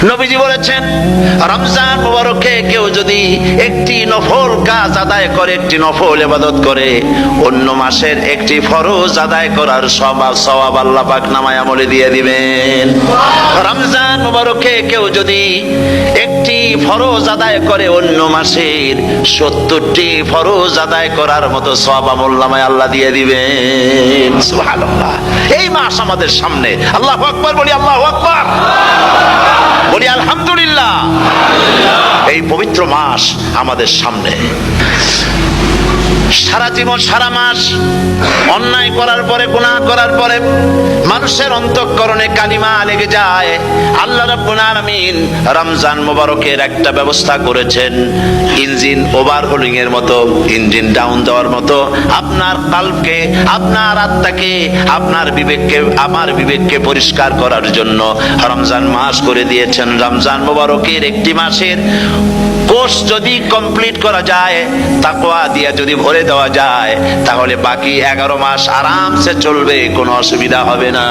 নবীজি বলেছেন, রমজান মুবারকে কেউ যদি একটি নফল কাজ আদায় করে, একটি নফল ইবাদত করে, অন্য মাসের একটি ফরজ আদায় করার সওয়াব আল্লাহ পাক নামায় আমলে দিয়ে দিবেন। রমজান মুবারকে কেউ যদি একটি ফরজ আদায় করে, অন্য মাসের 70টি ফরজ আদায় করার মতো সওয়াব আমল নামায় আল্লাহ দিয়ে দিবেন। সুবহানাল্লাহ। এই মাস আমাদের সামনে। আল্লাহু আকবার বলি, আল্লাহু আকবার বলি, আলহামদুলিল্লাহ। এই পবিত্র মাস আমাদের সামনে। সারা জীবন, সারা মাস অন্যায় করার পরে, গুনাহ করার পরে মানুষের অন্তঃকরণে কালিমা লেগে যায়। আল্লাহ রাব্বুল আলামিন রমজান মুবারকের একটা ব্যবস্থা করেছেন, ইঞ্জিন ওভারহোলিং এর মতো, ইঞ্জিন ডাউন দেওয়ার মতো। আপনার কালবকে, আপনার আত্মাকে, আপনার বিবেককে, আমার বিবেককে পরিষ্কার করার জন্য রমজান মাস করে দিয়েছেন। রমজান মুবারকের একটি মাসের কোর্স যদি কমপ্লিট করা যায়, তাকওয়া দিয়া যদি ভরে দেওয়া যায়, তাহলে বাকি 11 মাস আরামসে চলবে, কোনো অসুবিধা হবে না।